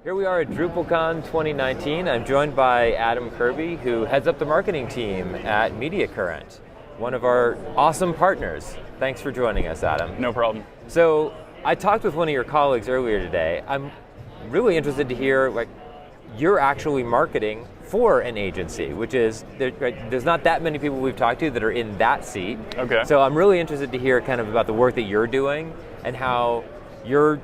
Here we are at DrupalCon 2019. I'm joined by Adam Kirby, who heads up the marketing team at Mediacurrent, one of our awesome partners. Thanks for joining us, Adam. No problem. So I talked with one of your colleagues earlier today. I'm really interested to hear, you're actually marketing for an agency, which is, there's not that many people we've talked to that are in that seat. Okay. So I'm really interested to hear kind of about the work that you're doing and how you're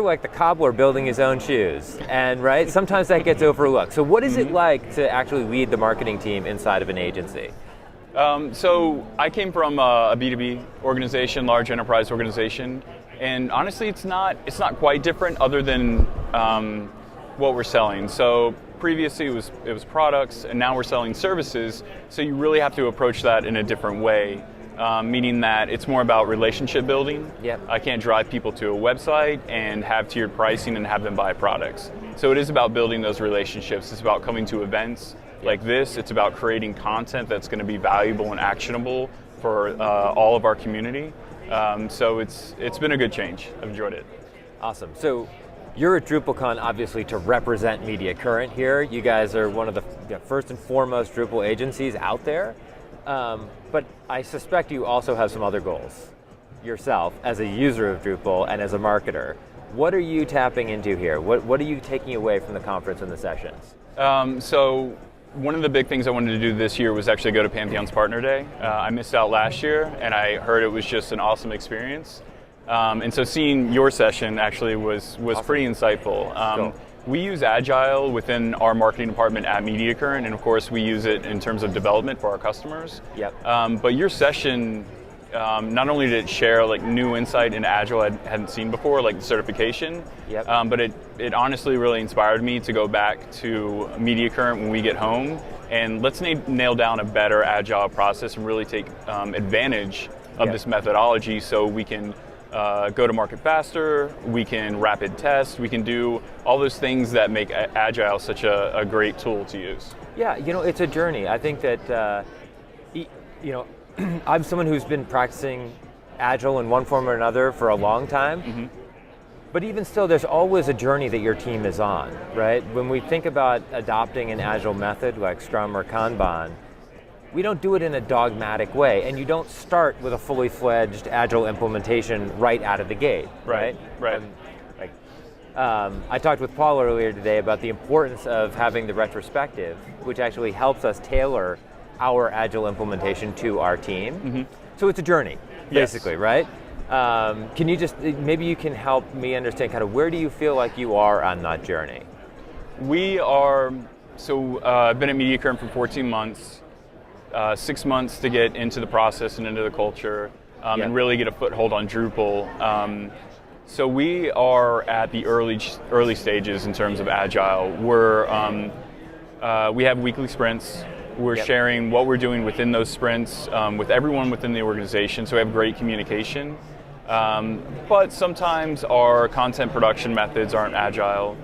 like the cobbler building his own shoes, and right, sometimes that gets overlooked. So what is it like to actually lead the marketing team inside of an agency? So I came from a B2B organization, large enterprise organization, and honestly it's not quite different other than what we're selling. So previously it was products, and now we're selling services, so you really have to approach that in a different way. Meaning that it's more about relationship building. Yep. I can't drive people to a website and have tiered pricing and have them buy products. So it is about building those relationships. It's about coming to events like this. It's about creating content that's going to be valuable and actionable for all of our community. So it's been a good change. I've enjoyed it. Awesome. So you're at DrupalCon obviously to represent Mediacurrent here. You guys are one of the first and foremost Drupal agencies out there. But I suspect you also have some other goals yourself as a user of Drupal and as a marketer. What are you tapping into here? What are you taking away from the conference and the sessions? So one of the big things I wanted to do this year was actually go to Pantheon's Partner Day. I missed out last year, and I heard it was just an awesome experience. And so seeing your session actually was awesome. Pretty insightful. Cool. We use Agile within our marketing department at Mediacurrent, and of course we use it in terms of development for our customers. Yep. But your session, not only did it share new insight into Agile I hadn't seen before, like the certification, yep. But it honestly really inspired me to go back to Mediacurrent when we get home, and let's nail down a better Agile process and really take advantage of Yep. this methodology so we can go to market faster, we can rapid test, we can do all those things that make Agile such a great tool to use. Yeah, it's a journey. I think that, I'm someone who's been practicing Agile in one form or another for a long time, Mm-hmm. but even still there's always a journey that your team is on, right? When we think about adopting an Agile method like Scrum or Kanban, we don't do it in a dogmatic way, and you don't start with a fully fledged Agile implementation right out of the gate, right? Right. I talked with Paul earlier today about the importance of having the retrospective, which actually helps us tailor our Agile implementation to our team. Mm-hmm. So it's a journey, basically, yes. Right? Can you maybe you can help me understand kind of where do you feel like you are on that journey? I've been at Mediacurrent for 14 months. 6 months to get into the process and into the culture, Yep. and really get a foothold on Drupal. So we are at the early stages in terms of Agile. We have weekly sprints. We're Yep. sharing what we're doing within those sprints with everyone within the organization, so we have great communication. But sometimes our content production methods aren't Agile.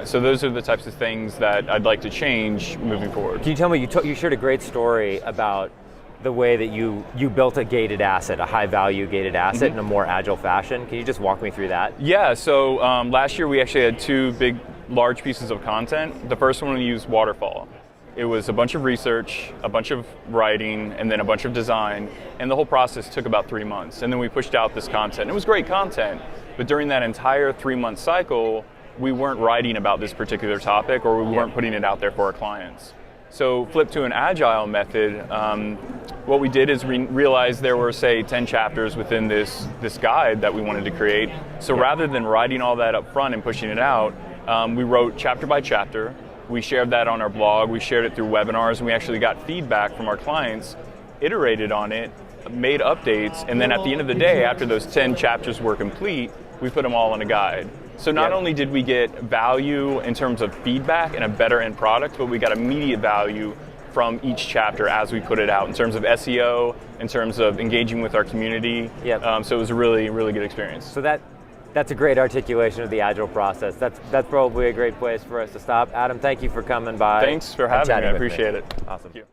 So those are the types of things that I'd like to change moving forward. Can you tell me, you shared a great story about the way that you built a gated asset, a high value gated asset in a more Agile fashion. Can you just walk me through that? Yeah, so last year we actually had two large pieces of content. The first one we used Waterfall. It was a bunch of research, a bunch of writing, and then a bunch of design, and the whole process took about 3 months. And then we pushed out this content. It was great content, but during that entire 3-month cycle, we weren't writing about this particular topic, or we weren't putting it out there for our clients. So flip to an Agile method, what we did is we realized there were, say, 10 chapters within this guide that we wanted to create. So rather than writing all that up front and pushing it out, we wrote chapter by chapter. We shared that on our blog, we shared it through webinars, and we actually got feedback from our clients, iterated on it, made updates, and then at the end of the day, after those 10 chapters were complete, we put them all in a guide. So not only did we get value in terms of feedback and a better end product, but we got immediate value from each chapter as we put it out in terms of SEO, in terms of engaging with our community. Yep. So it was a really, really good experience. So that's a great articulation of the Agile process. That's probably a great place for us to stop. Adam, thank you for coming by. Thanks for having me. I appreciate it. Awesome. Thank you.